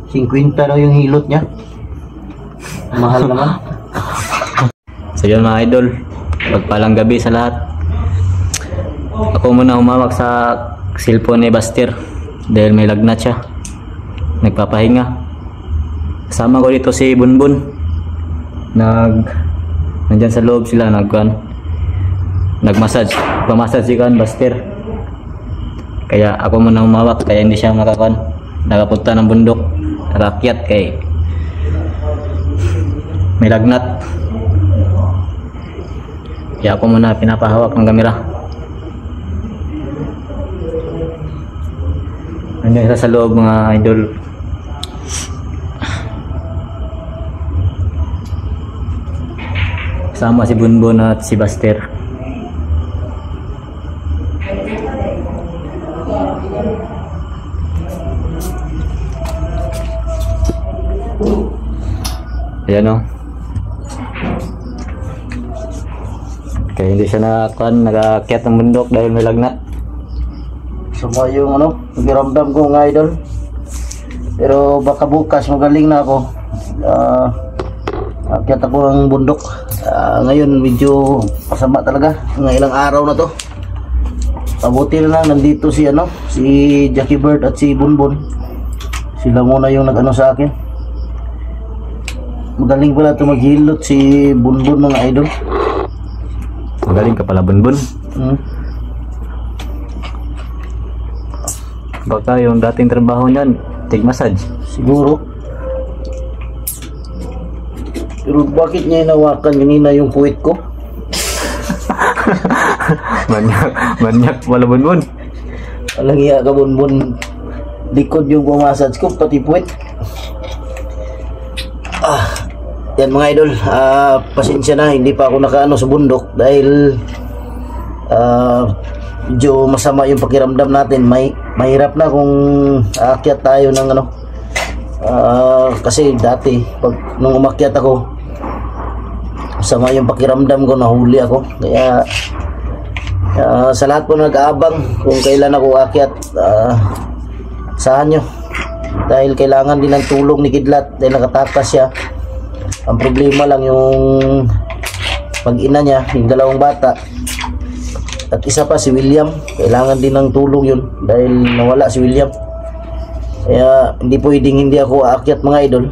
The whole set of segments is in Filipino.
50 daw yung hilot niya. Mahal naman. So yun mga idol, pagpalang gabi sa lahat. Ako muna humawak sa cellphone ni Buster dahil may lagnat siya, nagpapahinga. Kasama ko dito si Bunbun. Nandyan sa loob sila, nagmassage, pamassage si Buster. Kaya ako muna humawak, kaya hindi siya nakapunta ng bundok, nakakyat kay may lagnat. Kaya ako muna pinapahawak ng kamera. Nandiyan sa loob mga idol. Sama si Bunbun at si Buster. Ayan o. Kaya hindi siya nakakyat ng bundok dahil may lagnat. Suma yung pakiramdam ko nga idol. Pero baka bukas magaling na ako. Akyat ako ng bundok. Ngayon medyo masama talaga. Ng ilang araw na to. Pabuti na lang nandito si Jackie Bird at si Bunbun. Sila muna yung sa akin. Magaling pala ito maghilot si Bunbun mga idol. Magaling ka pala Bunbun. Baka yung dating trabaho niyan, tig-massage. Siguro. Pero bakit niya inawakan kanina yung puwit ko? Manyak wala Bunbun. Walang iya ka Bunbun. Likod yung pumassage ko, pati puwit. Yan mga idol, pasensya na, hindi pa ako nakaano sa bundok dahil medyo masama yung pakiramdam natin. Mahirap na kung aakyat tayo ng kasi dati nung umakyat ako, masama yung pakiramdam ko, nahuli ako. Kaya sa lahat po nag-aabang kung kailan ako aakyat, saan nyo, dahil kailangan din ng tulong ni Kidlat dahil nakatakas siya. Ang problema lang yung mag-ina niya, yung dalawang bata, at isa pa si William, kailangan din ng tulong yun dahil nawala si William. Kaya hindi pwedeng hindi ako aakyat mga idol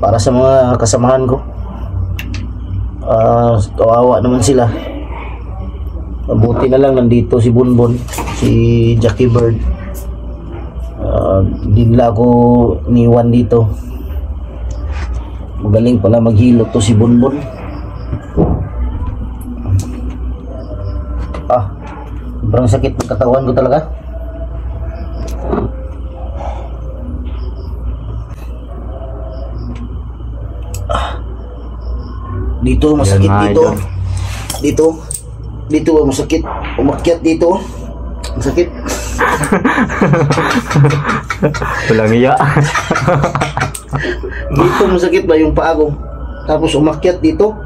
para sa mga kasamahan ko. Kawawa naman sila. Mabuti na lang nandito si Bunbun, si Jackie Bird. Hindi nila ako niwan dito. Magaling pala maghilot to si Bunbun. Sobrang sakit ng katawan ko talaga. Dito masakit. Dito masakit. Umakyat dito masakit. Walang iya. Dito masakit ba yung paa ko, tapos umakyat dito,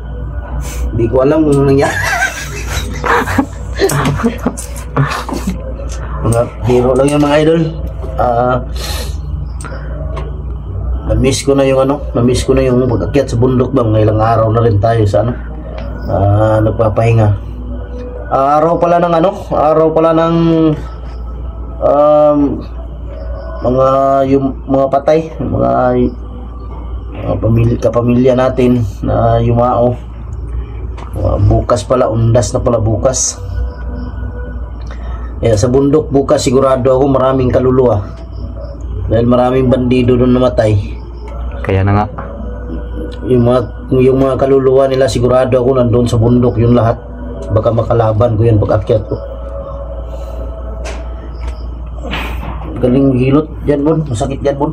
hindi ko alam kung nangyari. Mga hero lang yung mga idol. Na-miss ko na yung pag-akyat sa bundok ba. Mga ilang araw na rin tayo sa nagpapahinga. Araw pala ng mga patay, mga kapamilya natin na yumao. Bukas pala, undas na pala bukas. Sa bundok bukas sigurado ako maraming kaluluwa dahil maraming bandido doon namatay. Kaya na nga yung mga kaluluwa nila sigurado ako nandoon sa bundok yung lahat. Baka makalaban ko yan pag-akyat ko. Galing hilot dyan Bon, masakit dyan Bon.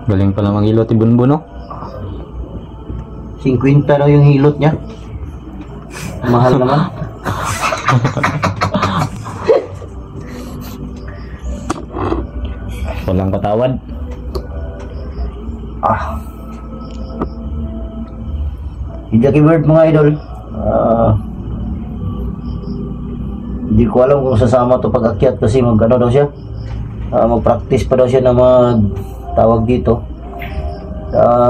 Galing pala maghilot si Bunbun, no? 50 daw yung hilot niya. Mahal naman. Walang patawad. Si Jackie Bird mga idol, hindi Hindi ko alam kung sasama to pag-akyat kasi mag-ano daw siya. Mag-practice pa daw siya na tawag dito.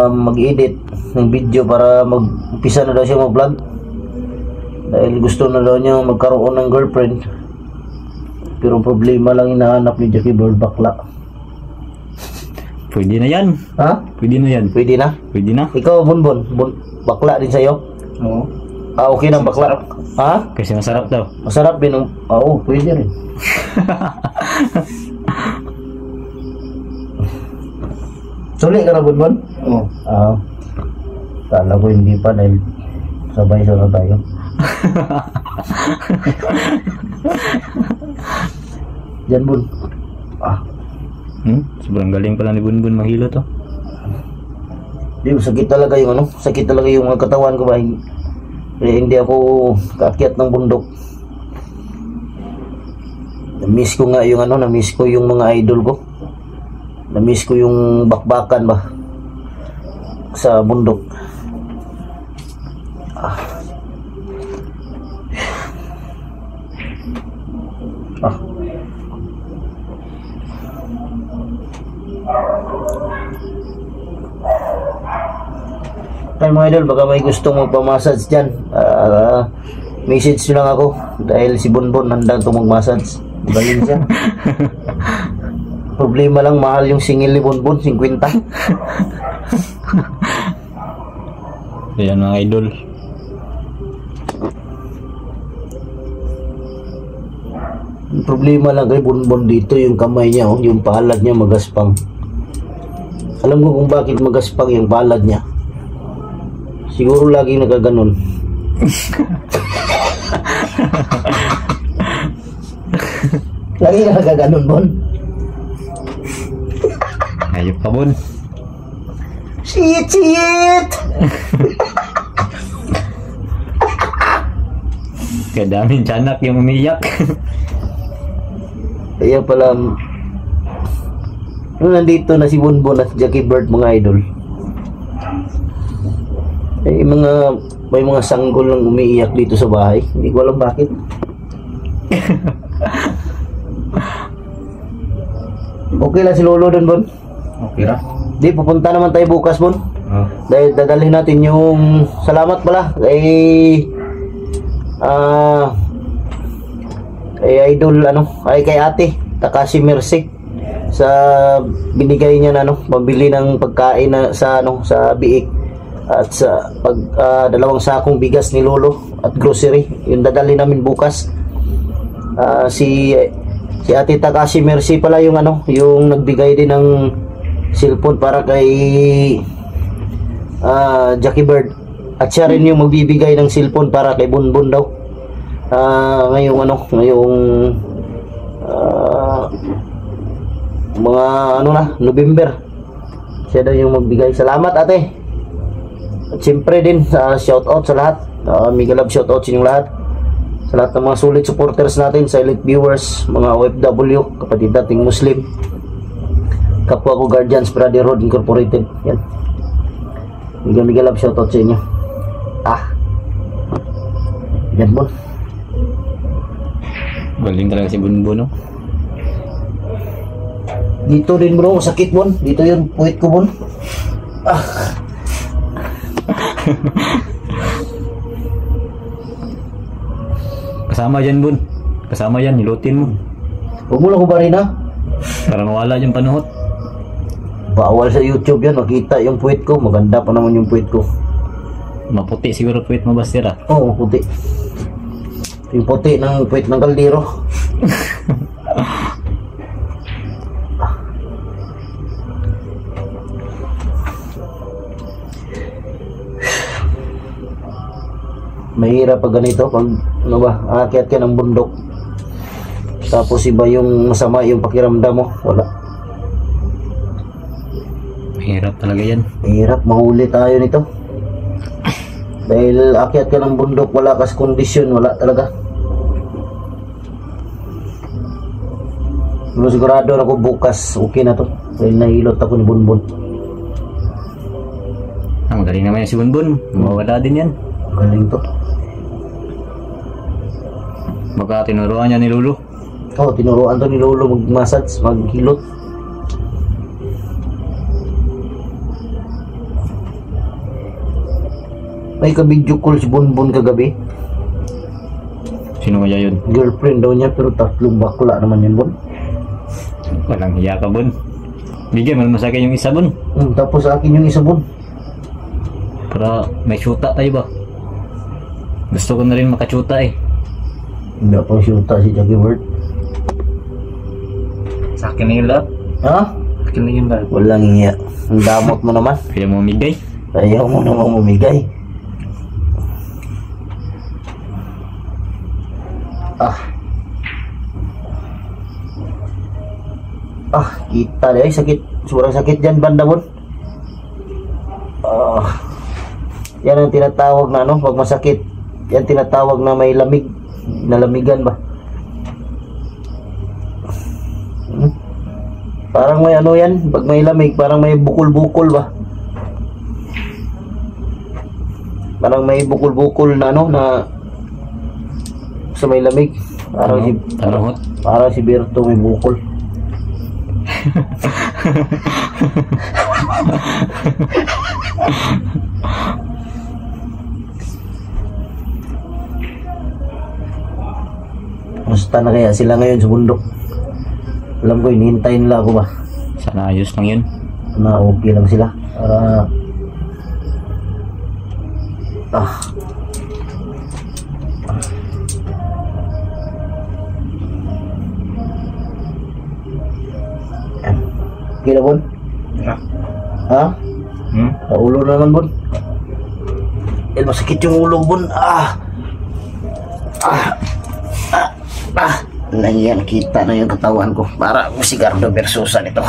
Mag-edit ng video para mag-umpisa na daw siya mag-vlog. Dahil gusto na daw niya magkaroon ng girlfriend. Pero problema lang hinahanap ni Jackie Bird, bakla. Pwede na yan. Ha? Pwede na yan. Pwede na? Pwede na. Ikaw, Bonbon, bakla din sa'yo? Oo. Okay ng bakla. Ha? Kasi masarap daw. Masarap din. Oo, pwede rin. Suli ka na, Bonbon? Oo. Kala ko hindi pa dahil sabay-sabay tayo. Diyan, Bun. Sobrang galing pala ni Bunbun maghilo to. Di, sakit talaga yung sakit talaga yung mga katawan ko ba. Hindi ako kaakyat ng bundok. Na-miss ko nga yung na-miss ko yung mga idol ko. Na-miss ko yung bakbakan ba sa bundok. Ay mga idol, baka may gustong magpamassage dyan, message nyo lang ako dahil si Bonbon handang itong mag-massage. Galing siya. Problema lang, mahal yung singil ni Bonbon, 50. Ayan mga idol. Yung problema lang kay Bonbon dito, yung kamay niya, yung palad niya magaspang. Alam ko kung bakit magaspang yung palad niya. Siguro laging nagaganon. Laging nagaganon, Bon. Ayop pa, Bon. Shit! Kadaming tiyanak yung umiyak. Kaya pala, nandito na si Bonbon at Jackie Bird, mga idol. May mga sanggol lang umiiyak dito sa bahay. Hindi ko alam bakit. Okay lang si Lolo doon, Bon. Okay ra. Di, pupunta naman tayo bukas, Bon. Dahil dadalhin natin yung salamat pala kay idol kay ate Takashi Mercy sa binigay niya na pambili ng pagkain na sa biik. At sa dalawang sakong bigas ni Lolo at grocery, yung dadali namin bukas. Si Ate Takashi Mercy pala yung yung nagbigay din ng cellphone para kay Jackie Bird, at siya rin yung magbibigay ng cellphone para kay Bonbon daw ngayong mga November. Siya daw yung magbigay. Salamat, ate. At siyempre din, shout out sa lahat. Mega love shout out sa inyong lahat. Sa lahat ng mga solid supporters natin, silent viewers, mga OFW, kapatid dating Muslim, kapwa ko Guardians Brotherhood Incorporated. Yan. Mega love shout out sa inyo. Yan, Bon. Galing talaga si Bunbun, no? Dito din, bro, sakit, Bon. Dito yung puwit ko, Bon. Kasama yan, Bun. Kasama yan, nilutin mo. Huwag mo lang kubarin, ha? Para mawala yung panuhot. Bawal sa YouTube yan, makita yung puwit ko. Maganda pa naman yung puwit ko. Maputi siguro puwit mo, Bastir, ah. Oo, puti. Yung puti ng puwit ng kaldero. Mahirap pag ganito, pag aakyat ka ng bundok tapos iba yung masama yung pakiramdam mo, wala. Mahirap talaga yan. Mahirap, mahuli tayo nito dahil aakyat ka ng bundok, wala kas kondisyon, wala talaga. Pero sigurado na ako bukas okay na to dahil nahilot ako ni Bunbun. Magaling naman yan si Bunbun, mawawala din yan. Galing to. Baka tinuruan niya ni Lolo. Oh, tinuruan to ni Lolo mag-massage, maghilot. May ka-video call si Bonbon kagabi. Sino kaya yun? Girlfriend daw niya pero tatlong bakla naman yun, Bon. Walang hiya ka, Bon. Bigyan mo sa akin yung isa, Bon. Tapos sa akin yung isa, Bon. Para may syuta tayo ba? Gusto ko na rin makasyuta eh. Hindi pang syuta si Jackie Bird. Sa akin na yung lahat. Ha? Sa akin na yung lahat. Walang iya. Ang damot mo naman. Kaya mo umigay. Ayaw mo naman umigay. Kita deh, sakit, sobrang sakit dyan banda, Bon. Yan ang tinatawag na ano, pag masakit. Yan tinatawag na may lamig, nalamigan ba? Parang may ano yan, pag may lamig, parang may bukol-bukol ba? Parang may bukol-bukol na ano, na sa may lamig. Parang si Berto may bukol. Musta na kaya sila ngayon sa bundok? Alam ko, hinihintay nila ako ba? Sana ayos lang yun. Na okay lang sila. Okay na, Bon? Ha? Sa ulo na naman, Bon. Masakit yung ulo, Bon. Nangyayang kita na yung katawan ko. Para si Gardo Versosa nito.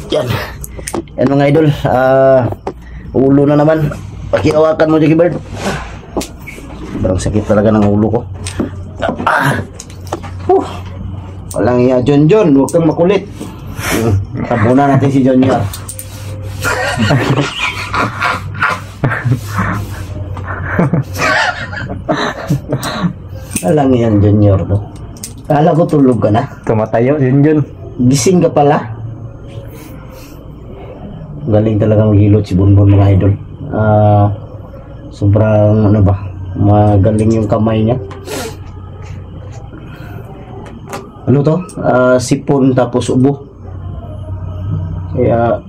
Yan. Yan mga idol. Ulo na naman. Pakihawakan mo, Jackie Bird. Sobrang sakit talaga ng ulo ko. Walang iya, John. Huwag kang makulit. Tabunan natin si John Jar. Alang yan, Junior. Kala ko tulog ka na. Tumatayo, yun. Gising ka pala. Galing talaga maghilot si Bonbon, mga idol. Sobrang ano ba, magaling yung kamay niya. Ano to? Sipon tapos ubo. Kaya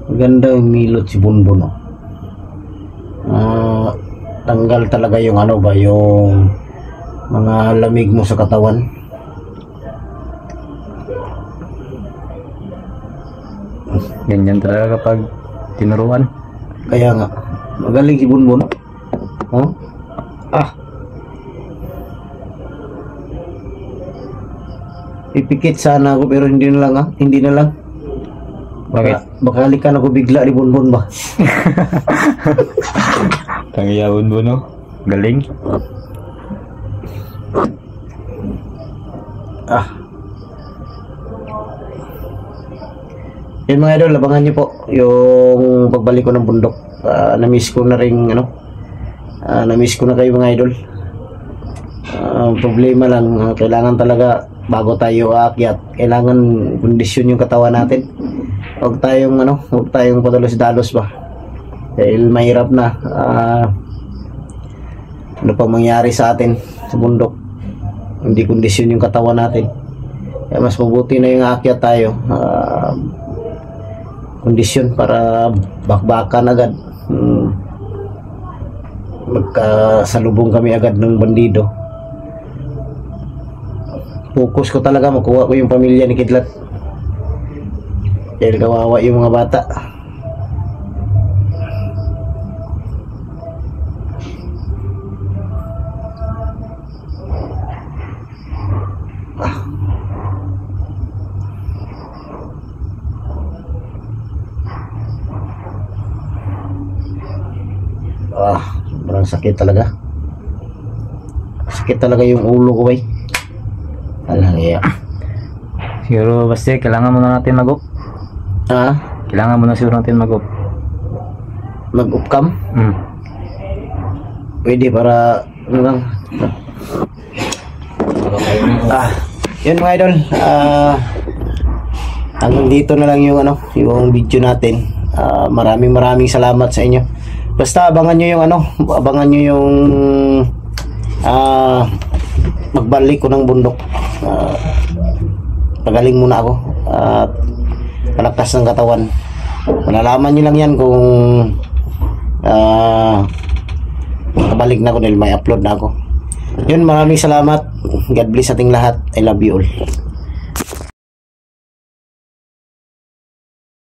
maganda yung milot si Bonbon. Tanggal talaga yung ano ba, yung mga lamig mo sa katawan. Ganyan talaga kapag tinuruan. Kaya nga, magaling si Bonbon. Pipikit sana ako pero hindi na lang hindi na lang. Bakit? Baka halikan ako bigla ni Bonbon ba? Tangiya Bonbon, no? Galing. Yan mga idol, labangan niyo po yung pagbalik ko ng bundok. Na-miss ko na rin na-miss ko na kayo mga idol. Problema lang, kailangan talaga bago tayo aakyat, kailangan kondisyon yung katawan natin. Huwag tayong padalos-dalos ba. Dahil mahirap na. Ano pa mangyari sa atin sa bundok? Hindi kondisyon yung katawan natin. Kaya mas mabuti na yung aakyat tayo. Kondisyon para bakbakan agad. Magkasalubong kami agad ng bandido. Focus ko talaga makuha ko yung pamilya ni Kidlat. Dahil kawawa yung mga bata. Sobrang sakit talaga. Sakit talaga yung ulo ko, bay. Alangya. Siguro basta kailangan muna natin mag-up. Ha? Kailangan muna siguro natin mag-up. Mag-upcam? Hmm. Pwede para ano lang. Yun mga idol. Hanggang dito na lang yung yung video natin. Maraming salamat sa inyo. Basta abangan nyo yung abangan nyo yung magbalik ko ng bundok. Pagaling muna ako at palakas ng katawan. Malalaman nyo lang yan kung kabalik na ako dahil may upload na ako. Yun, maraming salamat. God bless ating lahat. I love you all.